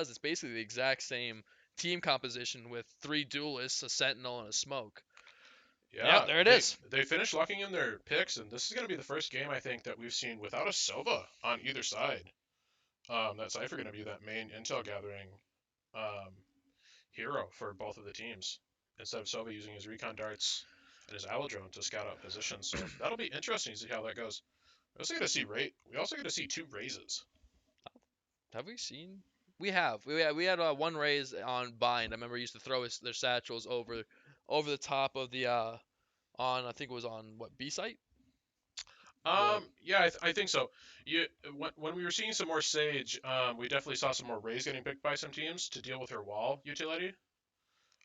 It's basically the exact same team composition with 3 duelists, a sentinel, and a smoke. Yeah, Yeah, there it they is. they finished locking in their picks, and this is going to be the first game I think that we've seen without a Sova on either side. That Cypher going to be that main intel gathering um, hero for both of the teams instead of Sova using his recon darts and his owl drone to scout out positions. So that'll be interesting to see how that goes. We also get to see We also get to see two raises. Have we seen? We had one raise on bind. I remember he used to throw their satchels over the top of the on I think it was on what B site. The Yeah, I think so. You when we were seeing some more Sage, we definitely saw some more Rays getting picked by some teams to deal with her wall utility.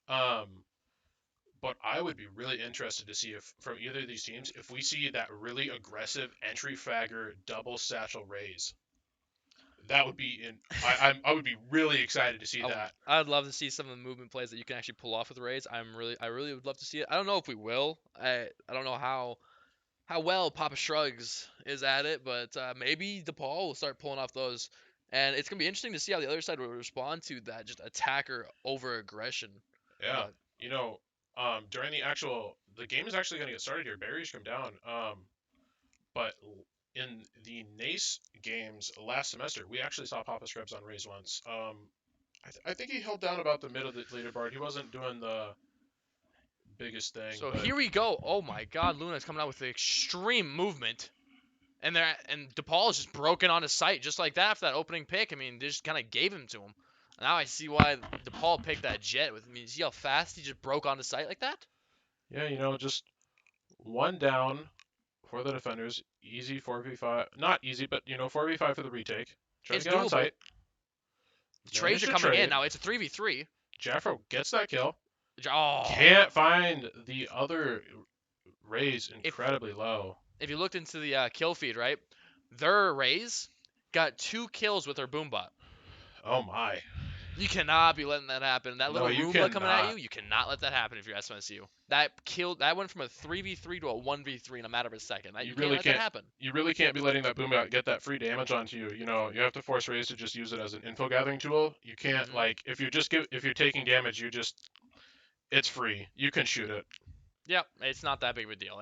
Um, but I would be really interested to see if from either of these teams if we see that really aggressive entry fragger double satchel Rays. That would be in. I would be really excited to see that. I'd love to see some of the movement plays that you can actually pull off with raids. I really would love to see it. I don't know if we will. I don't know how well Papa Shrugs is at it, but maybe Depaul will start pulling off those. And it's gonna be interesting to see how the other side will respond to that just attacker over aggression. Yeah, But you know, during the game is actually going to get started here. Barriers come down. But in the Nace games last semester, we actually saw Papa Scrubs on Rays once. I think he held down about the mid of the leaderboard. He wasn't doing the biggest thing, so but here we go. Oh my God, Luna's coming out with the extreme movement. And DePaul is just broken on his sight just like that after that opening pick. I mean, they just kind of gave him to him. Now I see why DePaul picked that jet with me. See how fast he just broke on the sight like that? yeah, just one down for the defenders. Easy 4v5. Not easy, but 4v5 for the retake. Try to It's get on doable. site. The trades Manage are to coming in trade. now. It's a 3v3. Jaffro gets that kill. Oh, Can't find the other Rays if incredibly low. if you looked into the kill feed, right, their Rays got 2 kills with their boombot. Oh my. You cannot be letting that happen. That No, little you Roomba coming at cannot. you cannot let that happen if you're SMSU. That went from a 3v3 to a 1v3 in a matter of a second. You You can't really let that can't. happen. You really can't be letting that boom out get that free damage onto you. You have to force Rays to just use it as an info gathering tool. You can't Hmm. like if you're taking damage, it's free. You can shoot it. Yep, it's not that big of a deal.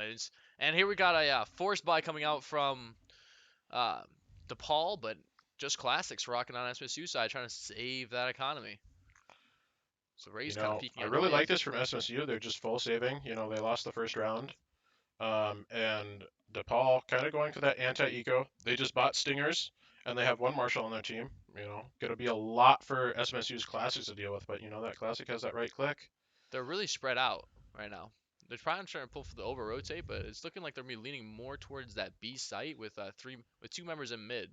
And here we got a force buy coming out from uh, DePaul, but just classics rocking on SMSU side, trying to save that economy. So Ray's kind of peeking I out in the really mid. like this from SMSU. They're just full saving. They lost the first round. And DePaul kind of going for that anti-eco. They just bought Stingers, and they have one Marshall on their team. Gonna be a lot for SMSU's Classics to deal with, but that Classic has that right click. They're really spread out right now. They're probably trying to pull for the over rotate, but it's looking like they're gonna be leaning more towards that B site with 2 members in mid.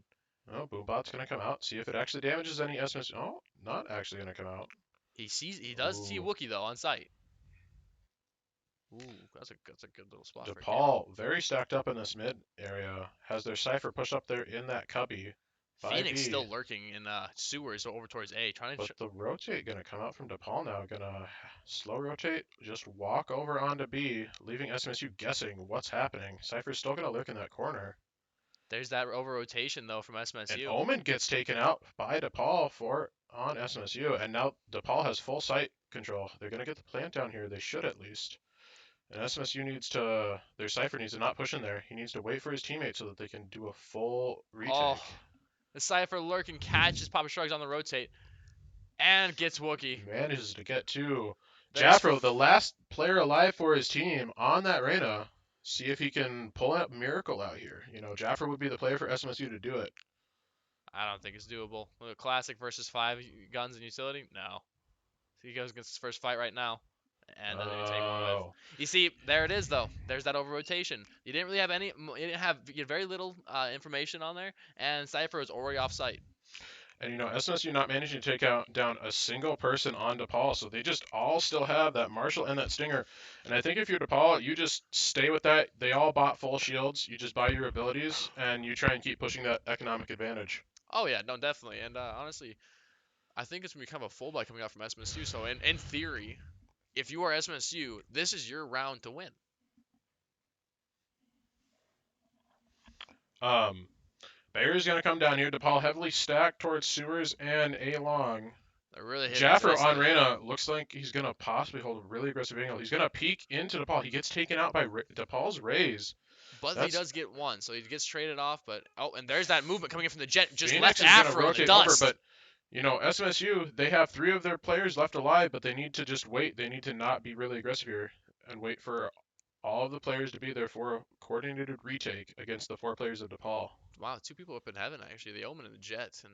Oh, Boombot's gonna come out. See if it actually damages any SMSU. Oh, not actually gonna come out. He does see Ooh, Wookie though on site. Ooh, that's a good little spot for a camera. DePaul very stacked up in this mid area. Has their Cypher pushed up there in that cubby. Phoenix 5B. still lurking in sewers over towards A, trying But to. the rotate gonna come out from DePaul now. Gonna slow rotate, just walk over onto B, leaving SMSU guessing what's happening. Cypher's still gonna lurk in that corner. There's that over rotation though from And SMSU. Omen gets taken out by DePaul for on SMSU, and now DePaul has full site control. They're gonna get the plant down here. They should at least. And SMSU their Cypher needs to not push in there. He needs to wait for his teammate so that they can do a full Oh, retake. the Cypher lurking catches Papa Shrugs on the rotate and gets Wookie. Manages to get to There's Jaffro, the last player alive for his team on that Reyna. See if he can pull up Miracle out here. Jaffro would be the player for SMSU to do it. I don't think it's doable. Classic versus 5 guns and utility? No. He goes against his first fight right now and doesn't even take one with. Oh. You see, there it is though. There's that over rotation. You didn't really have any. You had very little information on there, and Cipher was already off site. And SMSU not managing to take out down a single person on DePaul, so they just all still have that Marshall and that Stinger. And I think if you're DePaul, you just stay with that. They all bought full shields. You just buy your abilities, and you try and keep pushing that economic advantage. Oh yeah, no, definitely. And honestly, I think it's gonna be kind of a full buy coming out from SMSU. So in theory, if you are SMSU, this is your round to win. Um, Bear's going to come down here. Depaul heavily stacked towards sewers and A long. They're really hitting into Jaffro this. on Reyna looks like he's going to possibly hold a really aggressive angle. He's going to peek into Depaul. He gets taken out by Depaul's raise. But he That's does get one, so he gets traded off. But oh, and there's that movement coming in from the Jet. Just Phoenix left is going to Afro in the rotate over, dust. but SMSU, they have 3 of their players left alive, but they need to just wait. They need to not be really aggressive here and wait for all of the players to be there for a coordinated retake against the 4 players of DePaul. Wow, 2 people up in heaven actually. The Omen and the Jet, and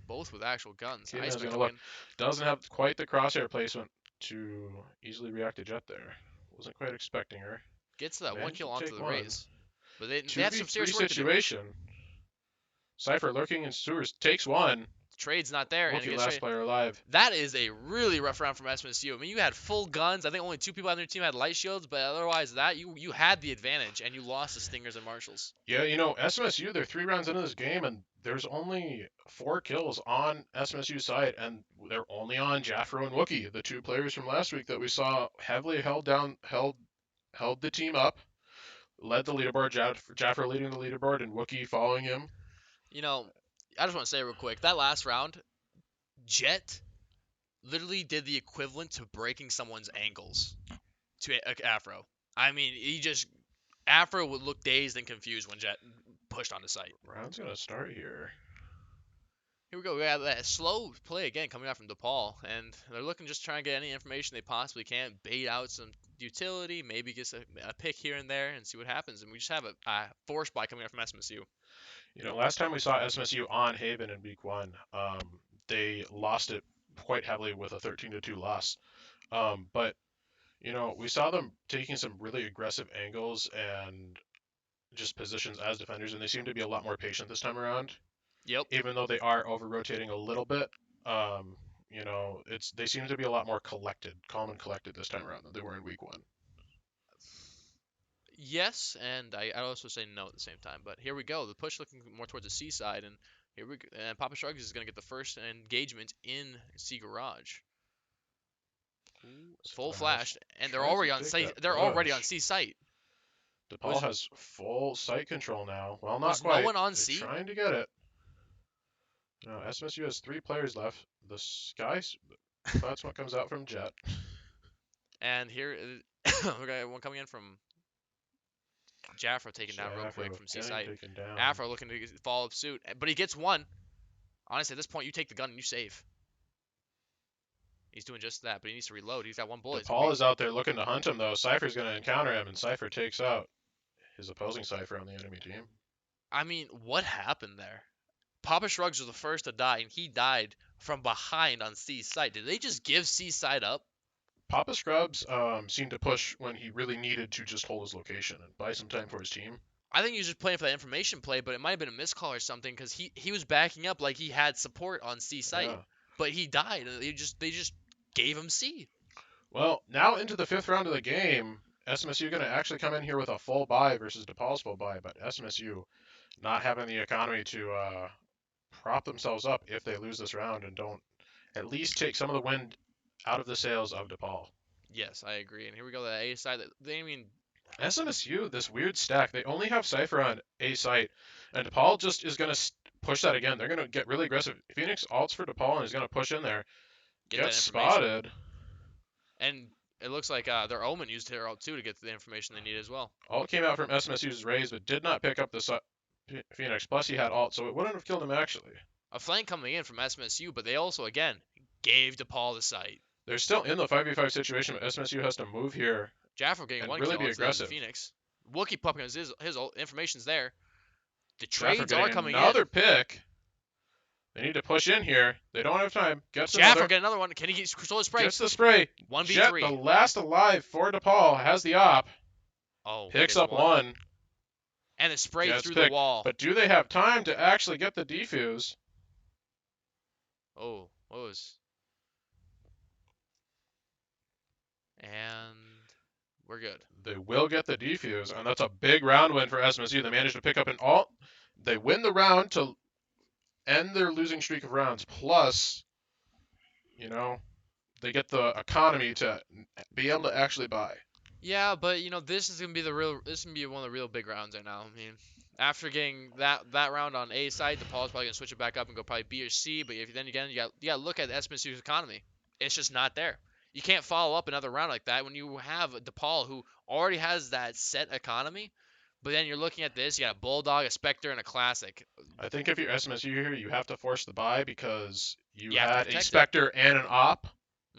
both with actual guns. Caveman's Iceman going to coming look. in. Doesn't have quite the crosshair placement to easily react to Jet there. Wasn't quite expecting her. Gets that one Managed kill to onto take the one. Raze. But they had some 2v3 serious work to do. situation. Cypher lurking in sewers takes one. Trade's not there, and it Wookie gets last traded. player alive. That is a really rough round from SMSU. I mean, you had full guns. I think only 2 people on their team had light shields, but otherwise, that you had the advantage, and you lost to Stingers and Marshals. Yeah, SMSU, they're 3 rounds into this game, and there's only 4 kills on SMSU side, and they're only on Jaffro and Wookie, the 2 players from last week that we saw heavily held the team up, led the leaderboard, Jaffro leading the leaderboard, and Wookie following him. You know, I just want to say real quick, that last round, Jet literally did the equivalent to breaking someone's ankles to Afro. I mean, Afro would look dazed and confused when Jet pushed onto site. Round's gonna start here. Here we go. We have that slow play again coming out from Depaul, and they're looking just trying to get any information they possibly can, bait out some utility, maybe get a pick here and there, and see what happens. And we just have a force buy coming out from SMSU. Last time we saw SMSU on Haven in week 1, they lost it quite heavily with a 13-2 loss. But we saw them taking some really aggressive angles and just positions as defenders, and they seem to be a lot more patient this time around. Yep. Even though they are over rotating a little bit, they seem to be a lot more calm and collected this time around than they were in week 1. Yes, and I also say no at the same time. But here we go. The push looking more towards the C side, and here we go. And Papa Shrugs is going to get the first engagement in C Garage. Full flash, and they're already on site. They're already on C site. DePaul has full site control now. Well, not Was quite. no one on They're C? trying to get it. No, SMSU has 3 players left. The Skies, that's what comes out from Jet. And here, we got one coming in from Jaffro taken down real quick from C site. Afro looking to follow up suit, but he gets one. Honestly, at this point, you take the gun and you save. He's doing just that, but he needs to reload. He's got 1 bullet. Paul is out there looking to hunt him, though. Cypher's going to encounter him, and Cypher takes out his opposing Cypher on the enemy team. I mean, what happened there? Papa Shrugs was the first to die, and he died from behind on C site. Did they just give C site up? Papa Scrubs seemed to push when he really needed to just hold his location and buy some time for his team. I think he was just playing for that information play, but it might have been a miscall or something because he was backing up like he had support on C site, Yeah. but he died. They just gave him C. Well, now into the 5th round of the game, SMSU going to actually come in here with a full buy versus DePaul's full buy, but SMSU not having the economy to prop themselves up if they lose this round and don't at least take some of the wind out of the sails of DePaul. Yes, I agree. And here we go, the A side. SMSU, this weird stack, they only have Cypher on A site, and DePaul just is going to push that again. They're going to get really aggressive. Phoenix alts for DePaul and is going to push in there. Gets spotted. And it looks like their Omen used their ult too to get the information they need as well. Ult came out from SMSU's Raze, but did not pick up the Phoenix. Plus, he had ult, so it wouldn't have killed him actually. A flank coming in from SMSU, but they also, again, gave DePaul the site. They're still in the 5v5 situation, but SMSU has to move here. Jaffro getting one really kill be aggressive. Phoenix. Wookie popping his information's there. The trades are coming another pick. They need to push in here. They don't have time. Jaffro get another one. Can he control the spray? Gets the spray. 1v3. Jet, the last alive for DePaul, has the op. Oh, picks up one. And the spray through the wall. But do they have time to actually get the defuse? Oh, what was... And we're good. They will get the defuse, and that's a big round win for SMSU. They managed to pick up an ult. They win the round to end their losing streak of rounds. Plus, they get the economy to be able to actually buy. Yeah, but this is gonna be one of the real big rounds right now. I mean, After getting that round on A side, DePaul's probably gonna switch it back up and go probably B or C. But if then again you got to look at SMSU's economy. It's just not there. You can't follow up another round like that when you have DePaul who already has that set economy. But then you're looking at this, you got a Bulldog, a Spectre, and a Classic. I think if you're SMSU here, you have to force the buy because you You have to had a protect it. Spectre and an Op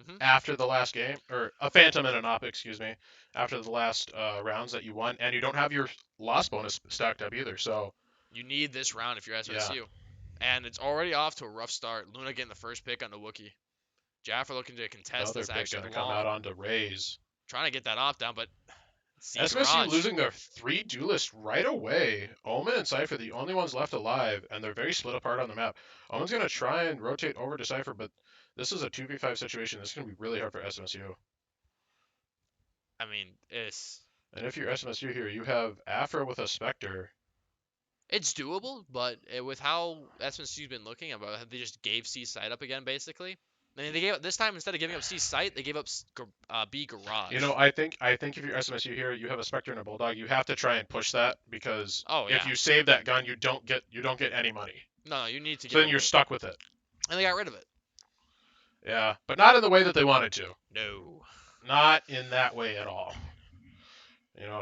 Hmm. after the last game, or a Phantom and an Op, excuse me, after the last rounds that you won, and you don't have your loss bonus stacked up either. So You need this round if you're yeah, SMSU. And it's already off to a rough start. Luna getting the first pick on the Wookiee. Jaffa looking to contest another this pick action gonna come out long. onto Raze. Trying to get that off down, but C SMSU Garage. losing their 3 duelists right away. Omen and Cypher the only ones left alive, and they're very split apart on the map. Omen's gonna try and rotate over to Cypher, but this is a 2v5 situation. This is gonna be really hard for SMSU. I mean, And if you're SMSU here, you have Afro with a Spectre. it's doable, but with how SMSU's been looking about, how they just gave C site up again, basically. I mean, they gave this time instead of giving up C site, they gave up B You garage. know, I think if you're SMSU here, you have a Spectre and a Bulldog. You have to try and push that because Oh if yeah, you save that gun, you don't get any money. no, you need to So get then rid of you're it, stuck with it. and they got rid of it. Yeah, but not in the way that they wanted to. No, Not in that way at all.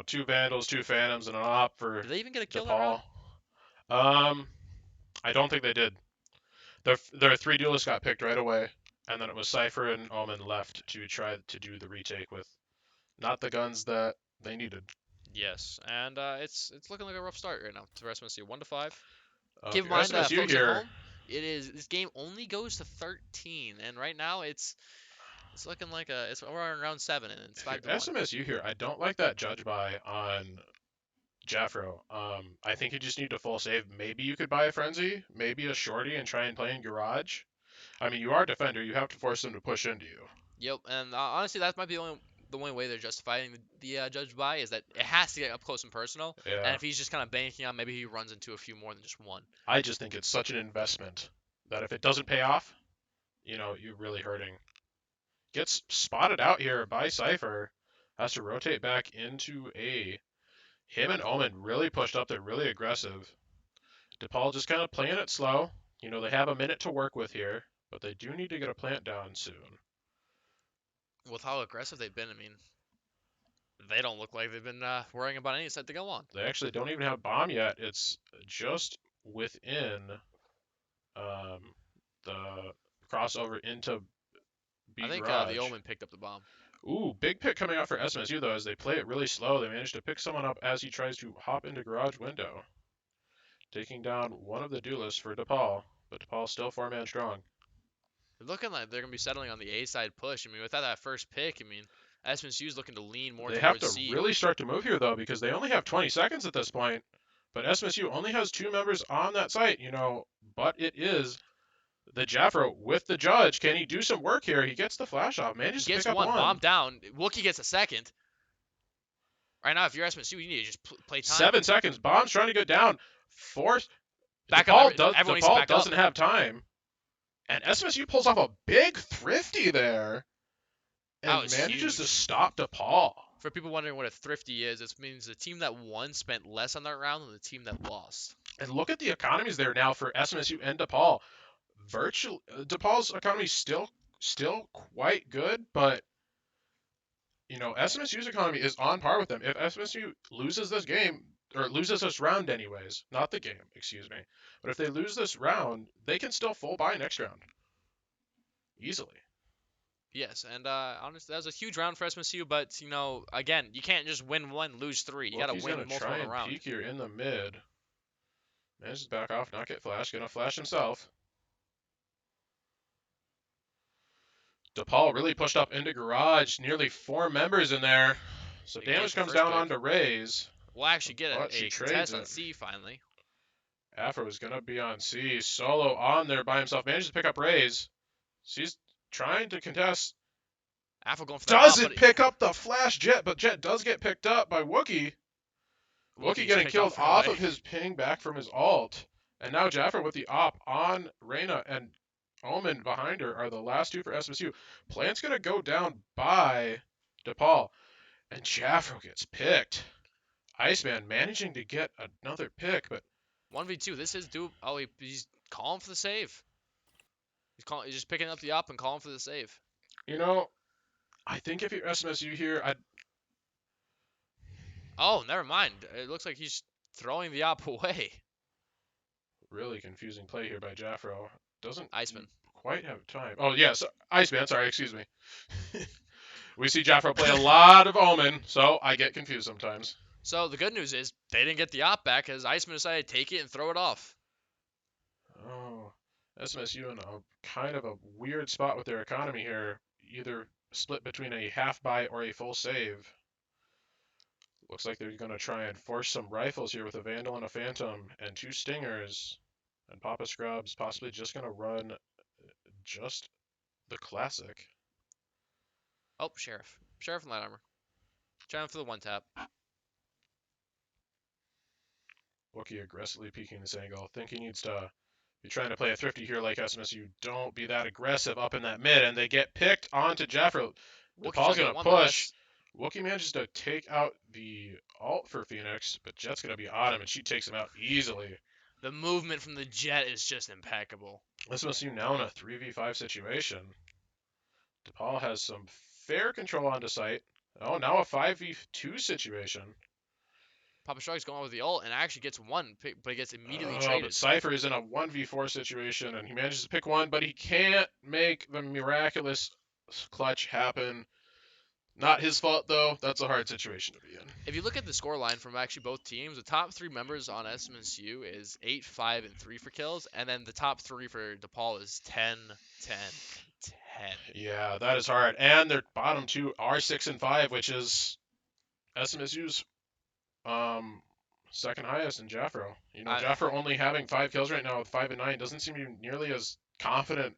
2 Vandals, 2 Phantoms, and an Op for did they even get a kill that round? Depaul. Um, I don't think they did. Their 3 duelists got picked right away, and then it was Cypher and Omen left to try to do the retake with not the guns that they needed. Yes, and it's looking like a rough start right now to SMSU. 1-5. If Keep in you're mind, SMSU folks at here, home, this game only goes to 13, and right now it's looking like we're on round 7, and it's if you're 5-1. SMSU here, I don't like that judge buy on Jaffro. I think you just need to full save. Maybe you could buy a frenzy, maybe a shorty, and try and play in garage. I mean, you are a defender. You have to force them to push into you. Yep, and honestly, that might be the only way they're justifying the judge buy is that it has to get up close and personal. And Yeah, if he's just kind of banking on maybe he runs into a few more than just one. I just think it's such an investment that if it doesn't pay off, you're really hurting. Gets spotted out here by Cypher. Has to rotate back into A. Him and Omen really pushed up. They're really aggressive. Depaul just kind of playing it slow. They have a minute to work with here, but they do need to get a plant down soon. With how aggressive they've been, I mean, they don't look like they've been worrying about any side to go on. They actually don't even have bomb yet. It's just within um, the crossover into B I think the garage. Omen picked up the bomb. Ooh, big pick coming out for SMSU though as they play it really slow. They managed to pick someone up as he tries to hop into garage window, taking down one of the duelists for Depaul, but Depaul's still 4-man strong. They're looking like they're gonna be settling on the A side push. I mean, without that first pick, I mean, SMSU's looking to lean more They have towards to C. really start to move here though because they only have 20 seconds at this point. But SMSU only has 2 members on that site, but it is the Jaffro with the judge. Can he do some work here? He gets the flash off, He manages to gets pick up one one. bomb down. Wookie gets a second. Right now, if you're SMSU, you need to just play time. 7 seconds. Bomb's trying to go down. Force. Back up. Everyone needs to DePaul back up. doesn't have time. And SMSU pulls off a big thrifty there That and was manages to huge. stop DePaul. For people wondering what a thrifty is, it means the team that won spent less on that round than the team that lost. And look at the economies there now for SMSU and DePaul. DePaul's economy is still quite good, but SMSU's economy is on par with them. If SMSU loses this game, or loses this round anyways, not the game, excuse me, but if they lose this round, they can still full buy next round. Easily. Yes, and honestly, that was a huge round for SMSU, but, again, you can't just win one, lose three. You Well, if got to he's win going to multiple try in a and round. peek here in the mid, manages to back off, not get flashed, gonna flash himself. DePaul really pushed up into garage, nearly 4 members in there. So He gets damage the comes first down pick. onto Raze, We'll actually get but she a trades contest on it. C finally. Afro is gonna be on C, solo on there by himself, manages to pick up Raze. She's trying to contest. Alpha going for that op, Doesn't pick up the flash Jet, but Jet does get picked up by Wookie. Wookie Wookie's getting picked killed off right off away. of his ping back from his ult. And now Jaffer with the op on Reyna and Omen behind her are the last 2 for SMSU. Plant's going to go down by DePaul. And Jaffer gets picked Iceman managing to get another pick, but 1v2. This is do. Oh, he's calling for the save. He's just picking up the up and calling for the save. you know, I think if you're SMSU here, I'd Oh, never mind. It looks like he's throwing the op away. really confusing play here by Jaffro. Doesn't Iceman. quite have time. Oh yes, Iceman. Sorry, excuse me. We see Jaffro play a lot of Omen, so I get confused sometimes. So the good news is they didn't get the op back as Iceman decided to take it and throw it off. Oh, SMSU in a kind of a weird spot with their economy here. Either split between a half buy or a full save. Looks like they're going to try and force some rifles here with a Vandal and a Phantom and 2 Stingers. And Papa Scrub's possibly just going to run just the classic. Oh, Sheriff. Sheriff and Light Armor. Trying for the one tap. Wookie aggressively peeking this angle. Think he needs to be trying to play a thrifty here like SMSU. Don't be that aggressive up in that mid. And they get picked onto Jaffro. Depaul's going to push. Wookie manages to take out the ult for Phoenix, but Jet's going to be on him, and she takes him out easily. The movement from the Jet is just impeccable. SMSU now in a 3v5 situation. Depaul has some fair control onto site. Oh, now a 5v2 situation. Papa Shark's going with the ult and actually gets one, but he gets immediately But traded. Cypher is in a 1v4 situation, and he manages to pick one, but he can't make the miraculous clutch happen. Not his fault, though. That's a hard situation to be in. If you look at the score line from actually both teams, the top three members on SMSU is 8, 5, and 3 for kills, and then the top three for DePaul is 10, 10, 10. Yeah, that is hard. And their bottom two are 6 and 5, which is SMSU's second highest in Jaffro. Jaffro only having 5 kills right now with 5 and 9 doesn't seem to be nearly as confident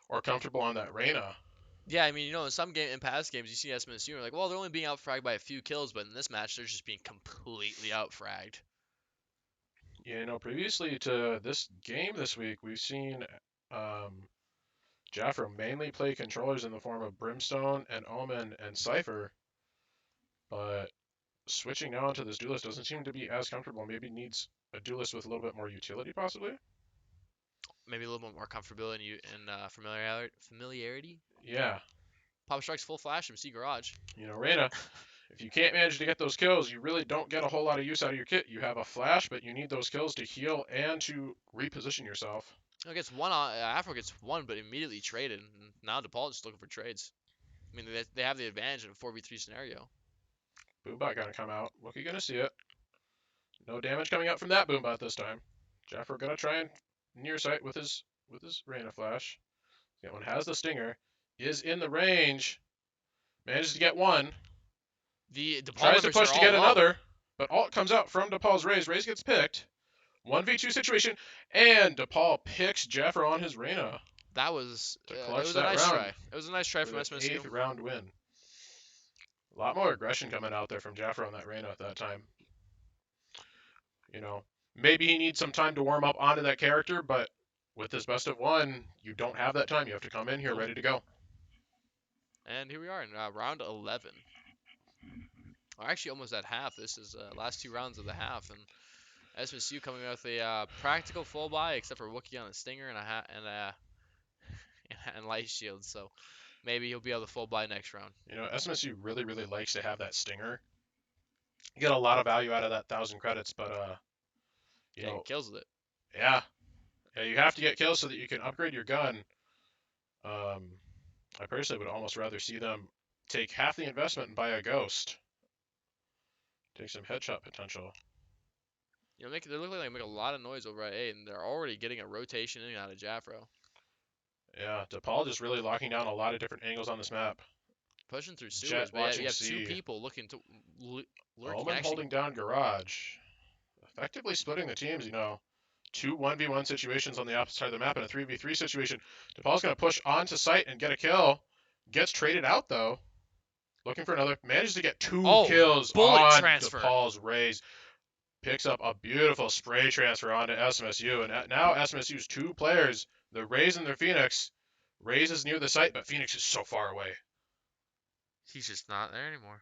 or comfortable on that Reyna. Yeah, I mean, in past games, you see SMSU, and you're like, well, they're only being outfragged by a few kills, but in this match, they're just being completely outfragged. Previously to this game this week, we've seen Jaffro mainly play controllers in the form of Brimstone and Omen and Cypher, but switching now into this duelist doesn't seem to be as comfortable. Maybe needs a duelist with a little bit more utility, possibly. Maybe a little bit more comfortability and familiarity. Yeah. Papa Strike's full flash MC Garage. Reyna, if you can't manage to get those kills, you really don't get a whole lot of use out of your kit. You have a flash, but you need those kills to heal and to reposition yourself. Afro gets one, but immediately traded. And now DePaul is just looking for trades. I mean, they have the advantage in a 4v3 scenario. Boombot gonna come out. Wookie gonna see it. No damage coming out from that Boombot this time. Jaffro gonna try and near sight with his Reyna flash. That one has the stinger. Is in the range. Manages to get one. The DePaul tries to push to get low. another, but ult comes out from DePaul's Raze. Raze gets picked. 1v2 situation, and DePaul picks Jaffro on his Reyna. That was it was a nice try. It was a nice try from SMSU. 8th round win. A lot more aggression coming out there from Jaffro on that Reyna at that time. Maybe he needs some time to warm up onto that character, but with this best of one, you don't have that time. You have to come in here ready to go. And here we are in round 11. We're actually almost at half. This is last 2 rounds of the half, and SMSU coming out with a practical full buy, except for Wookie on a stinger and light shield. So maybe he'll be able to full buy next round. SMSU really, really likes to have that stinger. You get a lot of value out of that 1,000 credits, but kills with it. Yeah, you have to get kills so that you can upgrade your gun. I personally would almost rather see them take half the investment and buy a ghost. Take some headshot potential. They look like they make a lot of noise over at A, and they're already getting a rotation in and out of Jaffro. Yeah, Depaul just really locking down a lot of different angles on this map. Pushing through sewers, but you have C. 2 people looking to lurking. Omen holding down Garage. Effectively splitting the teams, 2 1v1 situations on the opposite side of the map and a 3v3 situation. DePaul's going to push onto site and get a kill. Gets traded out, though. Looking for another. Manages to get 2 kills on DePaul's Raze. Picks up a beautiful spray transfer onto SMSU. And now SMSU's 2 players, the Raze and their Phoenix. Raze is near the site, but Phoenix is so far away. He's just not there anymore.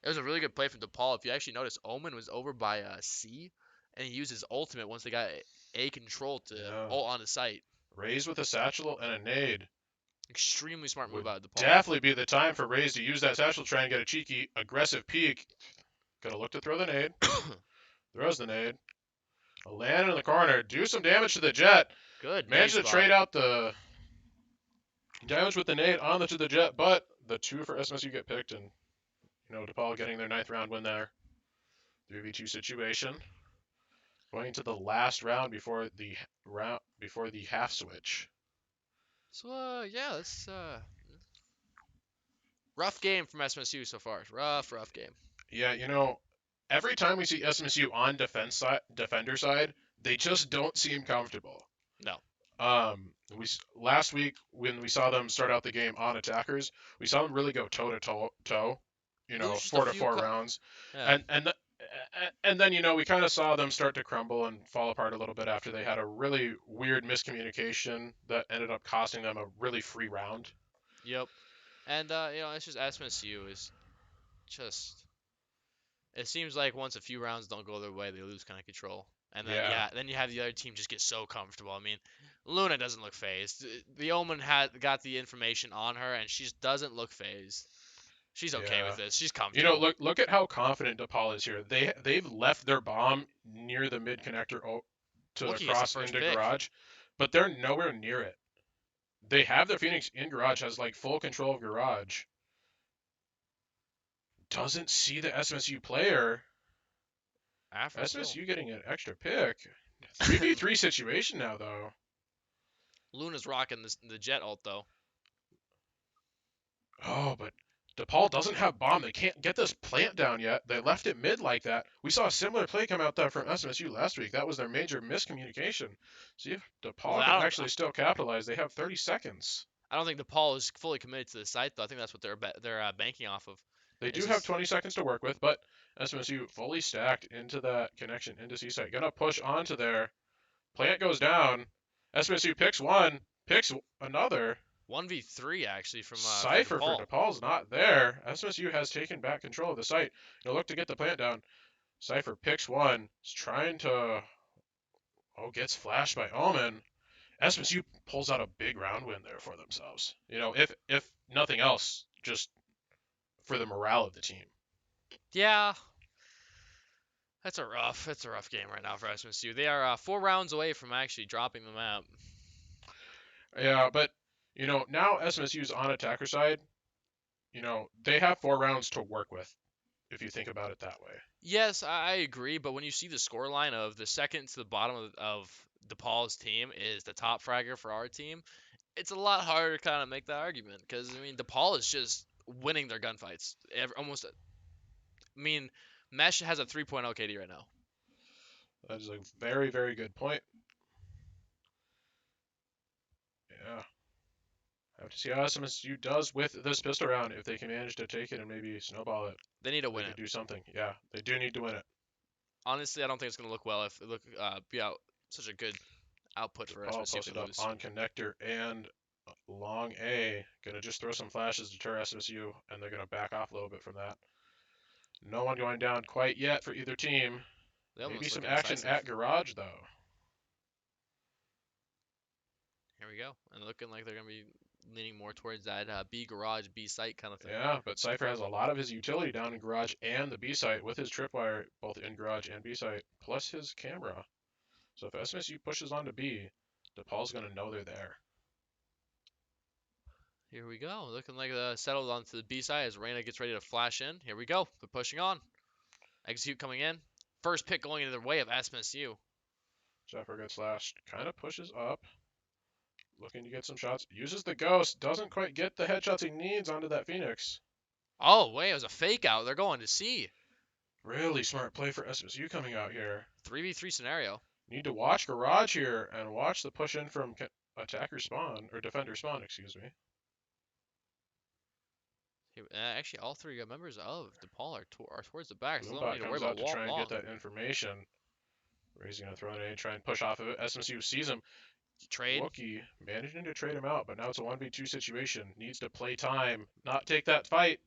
It was a really good play from Depaul. If you actually notice, Omen was over by C, and he used his ultimate once they got A control to Yeah. ult on the site. Raze with a satchel and a nade Extremely smart move would out of Depaul. definitely be the time for Raze to use that satchel, try and get a cheeky, aggressive peek. Gonna look to throw the nade. Throws the nade. A land in the corner. Do some damage to the Jet. Good nade Managed to spot. trade out the damage with the nade on to the Jet, but the two for SMSU get picked, and DePaul getting their ninth round win there. 3v2 situation. Going to the last round before the half switch. So yeah, it's rough game from SMSU so far. Rough game. Yeah, every time we see SMSU on defender side, they just don't seem comfortable. No. Last week when we saw them start out the game on attackers, we saw them really go toe to toe, Lose just a 4 to 4 rounds, yeah. and then we kind of saw them start to crumble and fall apart a little bit after they had a really weird miscommunication that ended up costing them a really free round. Yep. And it's just SMSU is just. It seems like once a few rounds don't go their way, they lose kind of control. And then Yeah, then you have the other team just get so comfortable. I mean, Luna doesn't look phased. The Omen had got the information on her, and she just doesn't look phased. She's okay yeah. with this. She's comfortable. Look at how confident DePaul is here. They've left their bomb near the mid connector to Looking, it's the cross first into pick. garage, but they're nowhere near it. They have their Phoenix in garage, has like full control of garage. Doesn't see the SMSU player. Afro kill. SMSU getting an extra pick. 3v3 situation now though. Luna's rocking the jet ult though. Oh, but DePaul doesn't have bomb. They can't get this plant down yet. They left it mid like that. We saw a similar play come out there from SMSU last week. That was their major miscommunication. See if Well, DePaul can actually still capitalize. They have 30 seconds. I don't think Depaul is fully committed to the site though. I think that's what they're banking off of. They do It's have just 20 seconds to work with, but SMSU fully stacked into that connection into C-site. Gonna push onto there. Plant goes down. SMSU picks one, picks another. 1v3 actually from Cypher for Depaul. DePaul's not there. SMSU has taken back control of the site. Gonna look to get the plant down. Cypher picks one. Is trying to. Oh, gets flashed by Omen. SMSU pulls out a big round win there for themselves. If nothing else, just for the morale of the team. Yeah, that's a rough game right now for SMSU. They are 4 rounds away from actually dropping the map. Yeah, but now SMSU's on attacker side. They have 4 rounds to work with, if you think about it that way. Yes, I agree, but when you see the score line of the second to the bottom of DePaul's team is the top fragger for our team, it's a lot harder to kind of make that argument because I mean DePaul is just winning their gunfights. Almost, I mean, Mesh has a 3.0 KD right now. That is a very, very good point. Yeah. Have to see how SMSU does with this pistol round. If they can manage to take it and maybe snowball it, They need to they win could it. do something. Yeah, they do need to win it. Honestly, I don't think it's gonna look well if it be out such a good output for DePaul SMSU if they posted up lose. on connector and long A. Gonna just throw some flashes to deter SMSU, and they're gonna back off a little bit from that. No one going down quite yet for either team. They Maybe almost some looking action decisive. at garage though. Here we go, and looking like they're gonna be leaning more towards that B garage, B site kind of thing. Yeah, but Cypher has a lot of his utility down in garage and the B site with his tripwire both in garage and B site, plus his camera. So if SMSU pushes on to B, DePaul's gonna know they're there. Here we go, looking like settled onto the B side as Reyna gets ready to flash in. Here we go, they're pushing on. Execute coming in. First pick going into the way of SMSU. Cypher gets slashed, kind of pushes up, looking to get some shots. Uses the ghost, doesn't quite get the headshots he needs onto that Phoenix. Oh, wait, it was a fake out. They're going to C. Really smart play for SMSU coming out here. 3v3 scenario. Need to watch garage here and watch the push in from attacker spawn, or defender spawn, excuse me. Actually, all three members of Depaul are towards the back, so they don't Boombot need to worry comes about out to try and long. get that information. Ray's gonna throw an A, try and push off of it. SMSU sees him. Trade. Wookie managing to trade him out, but now it's a 1v2 situation. Needs to play time, not take that fight.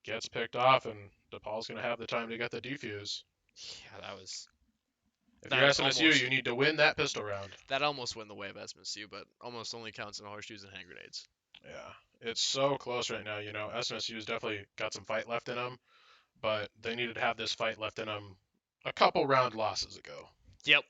gets picked off, and Depaul's going to have the time to get the defuse. Yeah, If you're that is SMSU, almost you need to win that pistol round. that almost went the way of SMSU, but almost only counts in horseshoes and hand grenades. Yeah, it's so close right now. SMSU's definitely got some fight left in them, but they needed to have this fight left in them a couple round losses ago. Yep.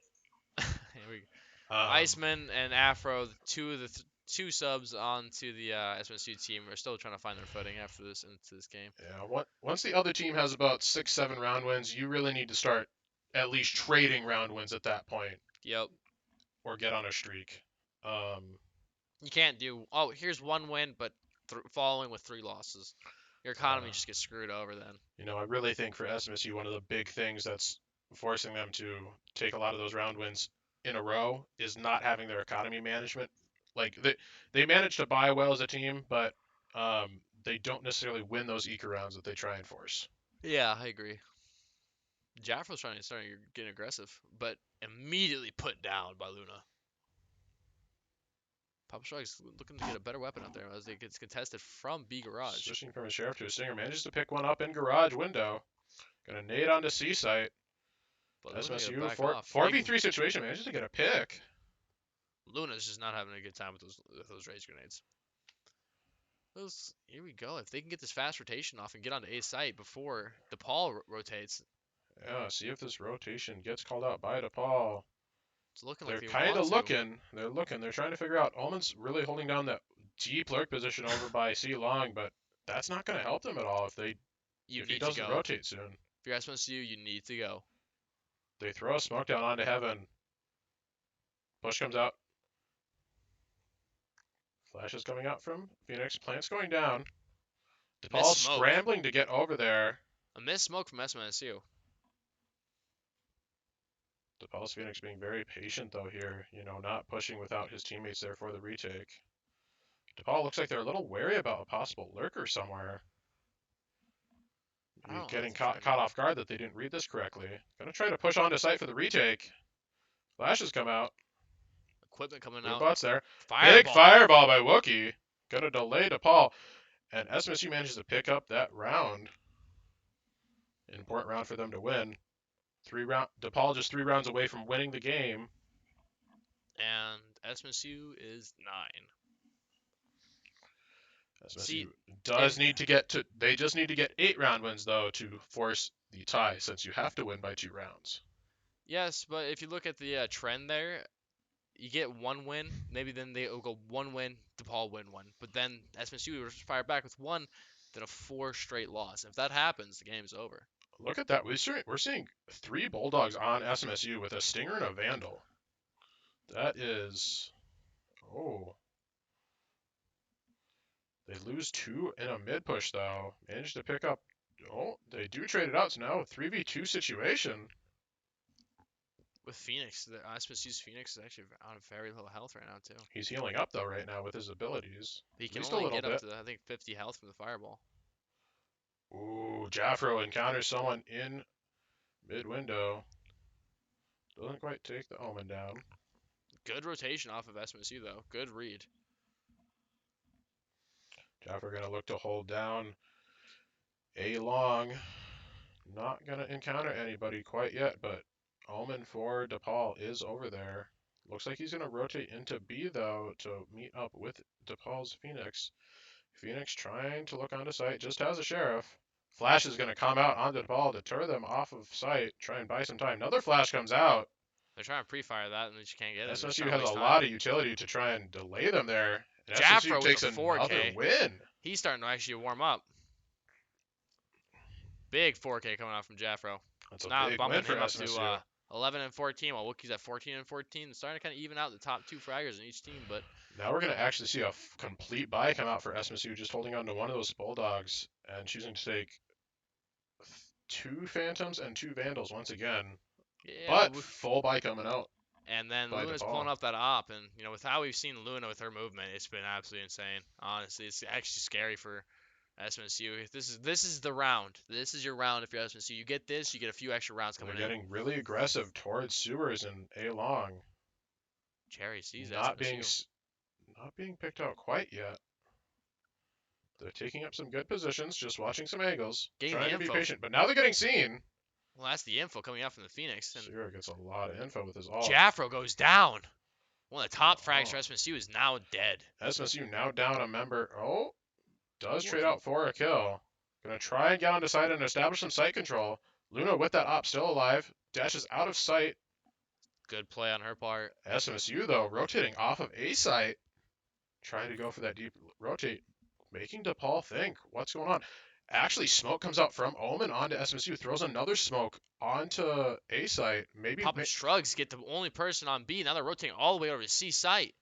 Here we go. Um, Iceman and Afro, the two subs onto the SMSU team, are still trying to find their footing after this into this game. yeah, once the other team has about 6, 7 round wins, you really need to start at least trading round wins at that point, Yep. or get on a streak. Um, You can't do. Oh, here's one win, but following with 3 losses. Your economy uh, just gets screwed over then. I really think for SMSU, one of the big things that's forcing them to take a lot of those round wins in a row is not having their economy management. Like they manage to buy well as a team, but they don't necessarily win those eco rounds that they try and force. Yeah, I agree. Jaffro's trying to start getting aggressive, but immediately put down by Luna. Papa Strike's looking to get a better weapon out there as it gets contested from B garage. Switching from a sheriff to a stinger, manages to pick one up in garage window. Gonna nade onto C site. But Luna gonna SMSU back off. 4v3 situation, manages to get a pick. Luna's just not having a good time with those raise grenades. Here we go. If they can get this fast rotation off and get onto A site before Depaul rotates, Yeah, see if this rotation gets called out by Depaul. it's looking like They're they kind want of to. looking. They're looking. They're trying to figure out. Ullman's really holding down that deep lurk position over by C Long, but that's not going to help them at all You if he need to doesn't go. rotate soon. If you're SMSU, you need to go. They throw a smoke down onto heaven. Push comes out. Flash is coming out from Phoenix. Plant's going down. Miss DePaul smoke. scrambling to get over there. A missed smoke from SMSU. DePaul's Phoenix being very patient though here, not pushing without his teammates there for the retake. DePaul looks like they're a little wary about a possible lurker somewhere. I don't know Getting if they're caught off guard that they didn't read this correctly. Gonna try to push onto site for the retake. Flashes come out. equipment coming Blue out. bot's there. Big Fireball. fireball by Wookie. Gonna delay DePaul. And SMSU manages to pick up that round. Important round for them to win. DePaul just 3 rounds away from winning the game. And SMSU is 9. SMSU See, does need to get to. They just need to get 8 round wins though to force the tie, since you have to win by 2 rounds. yes, but if you look at the trend there, you get one win, maybe then they will go one win, DePaul win one. But then SMSU will fire back with one, then a 4 straight loss. If that happens, the game's over. Look at that. We're seeing 3 Bulldogs on SMSU with a Stinger and a Vandal. That is. Oh. They lose 2 in a mid push, though. Managed to pick up. Oh, they do trade it out. So now a 3v2 situation. With Phoenix, the SMSU's Phoenix is actually on very low health right now, too. He's healing up, though, right now with his abilities. He At can least a only little get up bit. to, I think, 50 health from the fireball. Ooh, Jaffro encounters someone in mid window. Doesn't quite take the Omen down. Good rotation off of SMSU, though. Good read. Jaffro going to look to hold down A long. Not going to encounter anybody quite yet, but Omen for DePaul is over there. Looks like he's going to rotate into B, though, to meet up with DePaul's Phoenix. Phoenix trying to look onto site, just has a sheriff. Flash is going to come out onto DePaul, deter them off of site, try and buy some time. Another flash comes out. They're trying to pre-fire that, and they just can't get it. They're just SMSU trying to has a waste time. lot of utility to try and delay them there. And SMSU Jaffro with takes a another 4K. win. He's starting to actually warm up. Big 4K coming out from Jaffro. That's a Now big bumping win for him up SMSU. to 11 and 14, while Wookie's at 14 and 14. It's starting to kind of even out the top 2 fraggers in each team, but Now we're going to actually see a complete buy come out for SMSU, just holding on to one of those Bulldogs and choosing to take 2 Phantoms and 2 Vandals once again. yeah, But full buy coming out. and then by Luna's Depaul. pulling up that op, and with how we've seen Luna with her movement, it's been absolutely insane. Honestly, it's actually scary for SMSU. This is the round. This is your round if you're SMSU. You get this, you get a few extra rounds They're coming in. getting really aggressive towards sewers and A long. Cherry sees Not SMSU. being picked out quite yet. They're taking up some good positions, just watching some angles, Getting the trying to be info. patient. But now they're getting seen. Well, that's the info coming out from the Phoenix. And Sierra gets a lot of info with his ult. Jaffro goes down. One of the top frags Oh, for SMSU is now dead. SMSU now down a member. Oh, does trade Wookie. out for a kill. Gonna try and get onto site and establish some site control. Luna with that op still alive. Dashes out of sight. Good play on her part. SMSU though rotating off of A site. Trying to go for that deep rotate. Making Depaul think. What's going on? Actually, smoke comes out from Omen onto SMSU. Throws another smoke onto A site. Maybe Papa Shrugs get the only person on B. Now they're rotating all the way over to C site.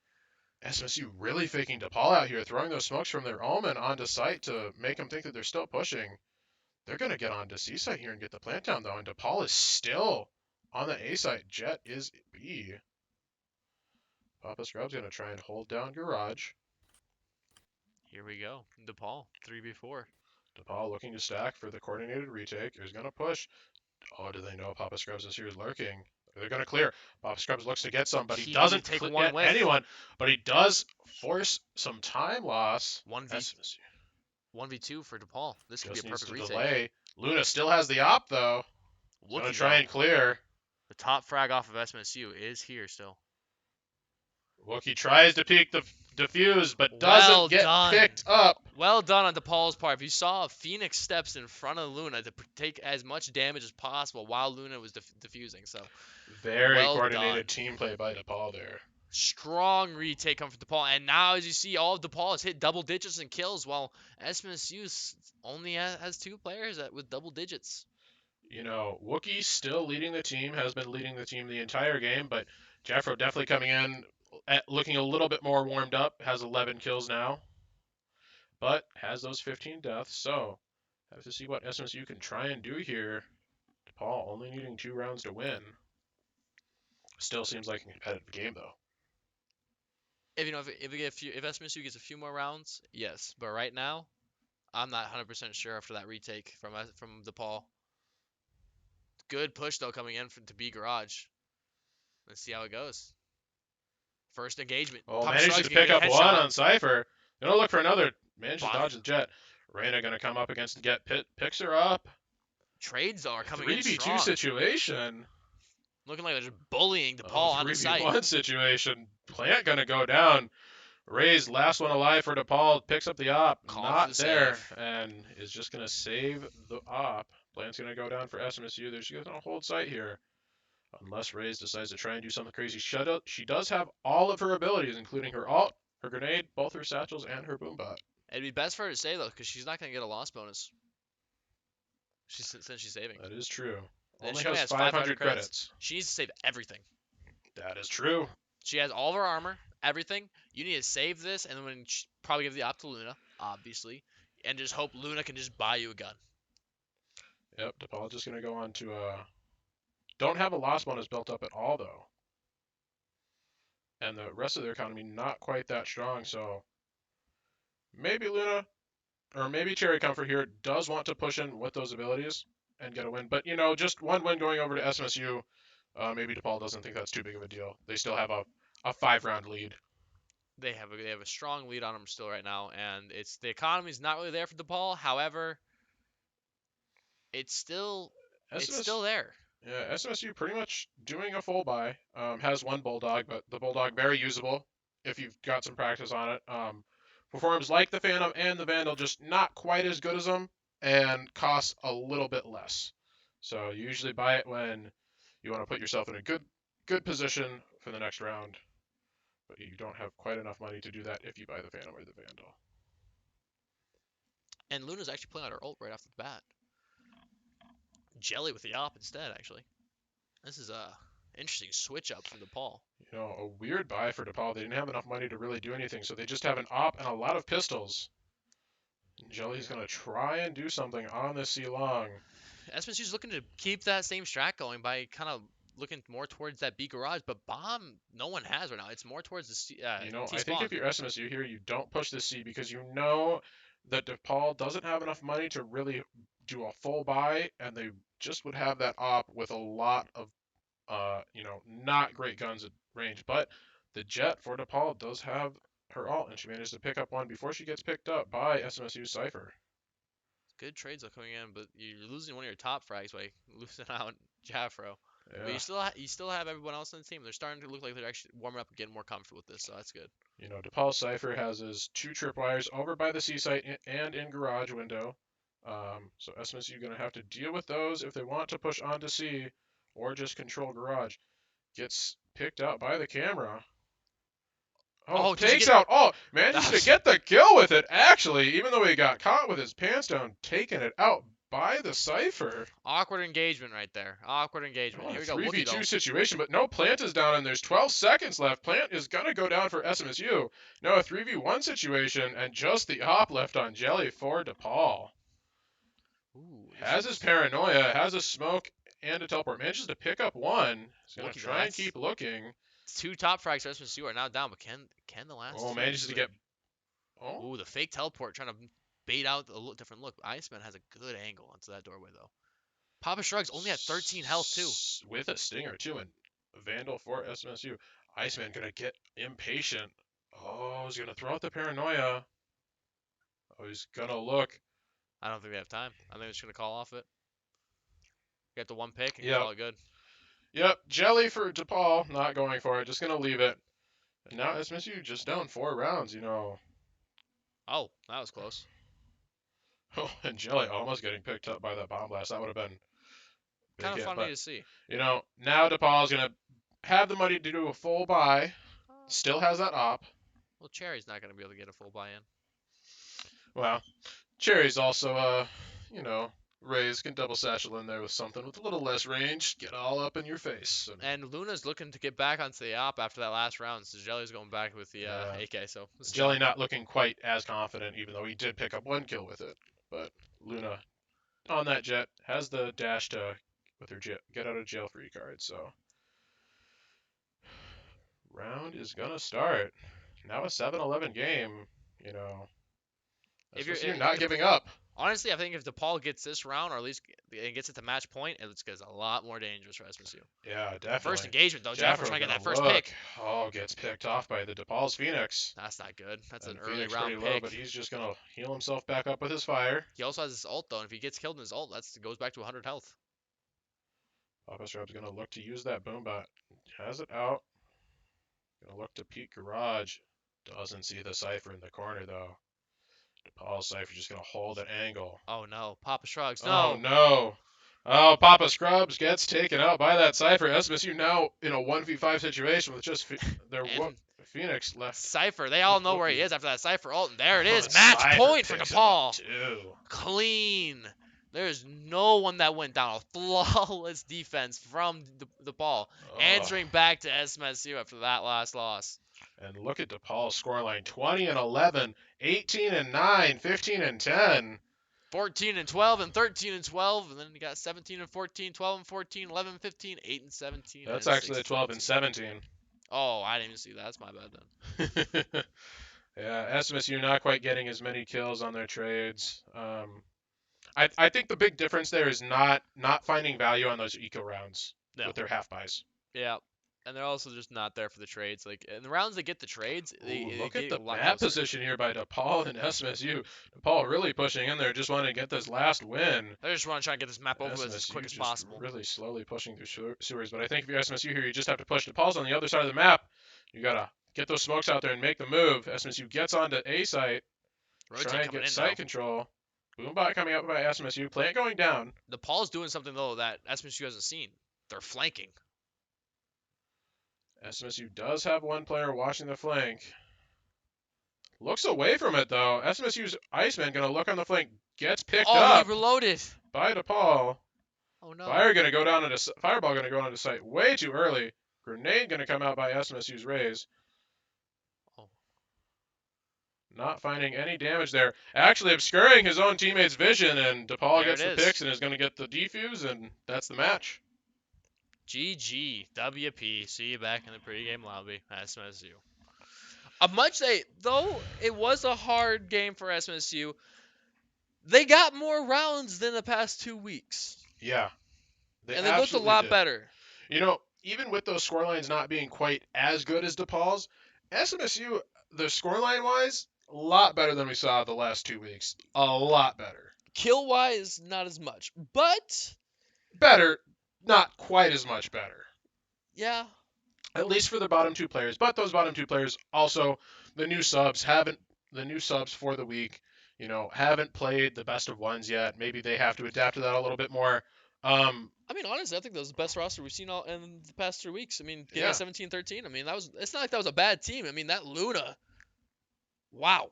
SMSU really faking Depaul out here, throwing those smokes from their Omen onto site to make them think that they're still pushing. They're going to get onto C site here and get the plant down, though, and Depaul is still on the A site. Jet is B. Papa Scrub's going to try and hold down Garage. Here we go. Depaul, 3v4. Depaul looking to stack for the coordinated retake. He's going to push. Oh, do they know Papa Scrubs is here lurking? They're going to clear. Papa Scrubs looks to get some, but he doesn't take get one with. anyone. But he does force some time loss. 1v2 for Depaul. This could be Just a needs perfect to retake. delay. Luna still has the op, though. Going to try and clear. The top frag off of SMSU is here still. Wookie tries to peek the defuse, but doesn't get picked up. Well done on Depaul's part. If you saw, Phoenix steps in front of Luna to take as much damage as possible while Luna was defusing. So very coordinated team play by Depaul there. Strong retake coming from Depaul. And now, as you see, all of Depaul has hit double digits in kills, while SMSU only has 2 players with double digits. You know, Wookie still leading the team, has been leading the team the entire game, but Jaffro definitely coming in looking a little bit more warmed up, has 11 kills now, but has those 15 deaths, so have to see what SMSU can try and do here. Depaul only needing 2 rounds to win. Still seems like a competitive game, though. If SMSU gets a few more rounds, yes. But right now, I'm not 100% sure after that retake from Depaul. Good push though coming in to B Garage. Let's see how it goes. First engagement. Oh, manages to pick up one on Cypher. Gonna look for another. Manages to dodge the Jet. Reyna gonna come up against the Get. Picks her up. Trades are coming in 3v2 situation. Looking like they're just bullying Depaul on the site. 3v1 situation. Plant gonna go down. Ray's last one alive for Depaul. Picks up the op. Not there. And is just gonna save the op. Plant's gonna go down for SMSU. They're just gonna hold site here. Unless Ray's decides to try and do something crazy. She does have all of her abilities, including her ult, her grenade, both her satchels, and her boombot. It'd be best for her to save though, because she's not gonna get a loss bonus. Since she's saving. That is true. And Only has 500 credits. She needs to save everything. That is true. She has all of her armor, everything. You need to save this, and then probably give the op to Luna, obviously, and just hope Luna can just buy you a gun. Yep, Depaul just gonna go on to don't have a loss bonus built up at all though. And the rest of their economy not quite that strong, so maybe Luna or maybe Cherry Comfort here does want to push in with those abilities and get a win. But you know, just one win going over to SMSU, maybe Depaul doesn't think that's too big of a deal. They still have a 5-round lead. They have a strong lead on them still right now, and the economy's not really there for Depaul. However, it's still there. Yeah, SMSU pretty much doing a full buy. Has one Bulldog, but the Bulldog very usable if you've got some practice on it. Performs like the Phantom and the Vandal, just not quite as good as them, and costs a little bit less. So you usually buy it when you want to put yourself in a good position for the next round, but you don't have quite enough money to do that if you buy the Phantom or the Vandal. And Luna's actually playing out her ult right off the bat. Jelly with the op instead, actually. This is a interesting switch up for Depaul. You know, a weird buy for Depaul. They didn't have enough money to really do anything, so they just have an op and a lot of pistols. And Jelly's gonna try and do something on this C long. SMSU's looking to keep that same strat going by kind of looking more towards that B garage, but bomb no one has right now. It's more towards the C. You know, I think if you're SMSU here, you don't push the C because you know that Depaul doesn't have enough money to really do a full buy, and they just would have that op with a lot of, you know, not great guns at range. But the Jet for Depaul does have her ult, and she managed to pick up one before she gets picked up by SMSU Cypher. Good trades are coming in, but you're losing one of your top frags by losing out Jaffro. But Yeah, you still have everyone else on the team. They're starting to look like they're actually warming up and getting more comfortable with this, so that's good. you know, Depaul Cypher has his two tripwires over by the C site and in garage window. So SMSU gonna have to deal with those if they want to push on to C or just control garage. Gets picked out by the camera. Oh, Oh, did you takes get out. Oh, manages that to was get the kill with it. Actually, even though he got caught with his pants down, taking it out by the Cypher. awkward engagement right there. Awkward engagement. Oh, Here a we go. Wookie though. 3v2 situation, but no, Plant is down and there's 12 seconds left. Plant is going to go down for SMSU. No, a 3v1 situation and just the op left on Jelly for DePaul. Ooh, this Has his is paranoia, has a smoke and a teleport. Manages to pick up one. He's going to Wookie though. try and That's keep looking. two top frags for SMSU are now down, but can the last Oh, two manages to do it? get. Oh, Ooh, the fake teleport trying to bait out a different look. Iceman has a good angle onto that doorway though. Papa Shrugs only at 13 health too. with a stinger too, and Vandal for SMSU. Iceman gonna get impatient. Oh, he's gonna throw out the paranoia. Oh, he's gonna look. I don't think they have time. I think they're just gonna call off it. Get the one pick and Yep, call it good. yep. Jelly for DePaul, not going for it. Just gonna leave it. And now SMSU just down 4 rounds. You know. Oh, that was close. Oh, and Jelly almost getting picked up by that bomb blast. That would have been a big Kind of hit. funny But to see. you know, now DePaul's gonna have the money to do a full buy. Uh, Still has that op. well, Cherry's not gonna be able to get a full buy-in. Well, Cherry's also, you know, Rays can double satchel in there with something with a little less range, get all up in your face. And Luna's looking to get back onto the op after that last round, so Jelly's going back with the AK. So Jelly not looking quite as confident, even though he did pick up one kill with it. But Luna on that jet has the dash to with her get out of jail free card. So round is gonna start. Now a 7-11 game. You know, if you're not giving up. honestly, I think if DePaul gets this round, or at least gets it to match point, it gets a lot more dangerous for SMSU. Yeah, definitely. First engagement though, Jaffro Jaffro trying to get gonna that first look. pick. Oh, gets picked off by the DePaul's Phoenix. That's not good. That's And an early Phoenix round pretty low, pick. but he's just gonna heal himself back up with his fire. He also has his ult though, and if he gets killed in his ult, that goes back to 100 health. Papa Strap's gonna look to use that boombot. Has it out. Gonna look to peek garage. Doesn't see the Cypher in the corner though. DePaul's Cypher just gonna hold at angle. Oh no, Papa Shrugs, Oh no. no. Oh, Papa Scrubs gets taken out by that Cypher. SMSU now in a 1v5 situation with just their And Phoenix left. Cypher, they all with know where he Wookie. is after that Cypher ult, and there it Oh, is. and Match Cypher point for picks him up DePaul. too. Clean. There's no one that went down. A flawless defense from the ball. Oh. Answering back to SMSU after that last loss. And look at DePaul's scoreline: 20 and 11, 18 and 9, 15 and 10. 14 and 12 and 13 and 12, and then you got 17 and 14, 12 and 14, 11 and 15, 8 and 17. That's and actually 6 12 and 17. Oh, I didn't even see that. That's my bad then. Yeah, SMSU not quite getting as many kills on their trades. I think the big difference there is not finding value on those eco rounds No. with their half buys. Yeah. And they're also just not there for the trades. Like in the rounds they get the trades, they Look get at the a lot map closer. position here by DePaul and SMSU. DePaul really pushing in there, just wanting to get this last win. They just want to try and get this map over with as SMSU quick as just possible. really slowly pushing through sewers. But I think if you're SMSU here, you just have to push. DePaul's on the other side of the map. You gotta get those smokes out there and make the move. SMSU gets onto A site, try and get site control. Boombot coming up by SMSU. Plant going down. DePaul's doing something though that SMSU hasn't seen. They're flanking. SMSU does have one player watching the flank. Looks away from it though. SMSU's Iceman gonna look on the flank. Gets picked up He reloaded. by DePaul. Oh no. Fireball gonna go onto site way too early. Grenade gonna come out by SMSU's Rays. Oh. Not finding any damage there. Actually obscuring his own teammate's vision, and DePaul There gets it the is. picks and is gonna get the defuse, and that's the match. GG. WP. See you back in the pregame lobby. SMSU. Though it was a hard game for SMSU, they got more rounds than the past 2 weeks. Yeah. And they looked a lot better. You know, even with those scorelines not being quite as good as DePaul's, SMSU the scoreline wise, a lot better than we saw the last 2 weeks. A lot better. Kill wise, not as much, but Better, not quite as much better. yeah, At least for the bottom two players. But those bottom two players also, the new subs haven't the new subs for the week, haven't played the best of ones yet. Maybe they have to adapt to that a little bit more. Um, I mean, honestly, I think that was the best roster we've seen all in the past 3 weeks. I mean, getting a yeah, 17-13. I mean, that was. It's not like that was a bad team. I mean, that Luna, wow.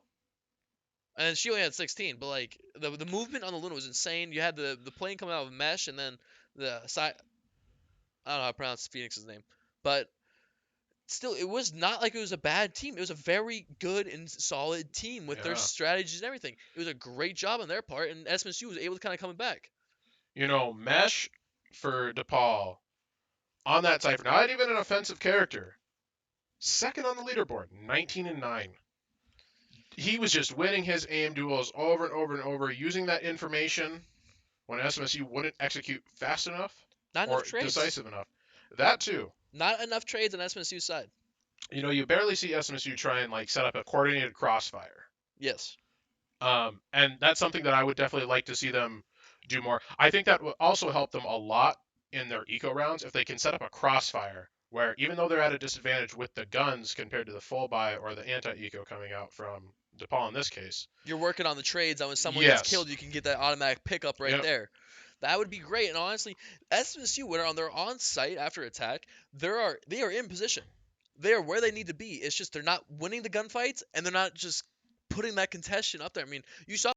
And she only had 16, but like the movement on the Luna was insane. You had the plane coming out of mesh, and then the side. I don't know how to pronounce Phoenix's name, but still, it was not like it was a bad team. It was a very good and solid team with their yeah. strategies and everything. It was a great job on their part, and SMSU was able to kind of come back. Mesh for Depaul on that cipher. Not even an offensive character. Second on the leaderboard, 19-9. He was just winning his aim duels over and over and over, using that information when SMSU wouldn't execute fast enough Not enough or trades. decisive enough. That too. Not enough trades on SMSU's side. You barely see SMSU try and set up a coordinated crossfire. Yes. And that's something that I would definitely like to see them do more. I think that would also help them a lot in their eco rounds if they can set up a crossfire where even though they're at a disadvantage with the guns compared to the full buy or the anti-eco coming out from DePaul in this case. You're working on the trades, and when someone gets Yes. killed, you can get that automatic pickup right Yep. there. That would be great. And honestly, SMSU, when they're on site after attack, they are in position. They are where they need to be. It's just they're not winning the gunfights, and they're not just putting that contention up there. I mean, you saw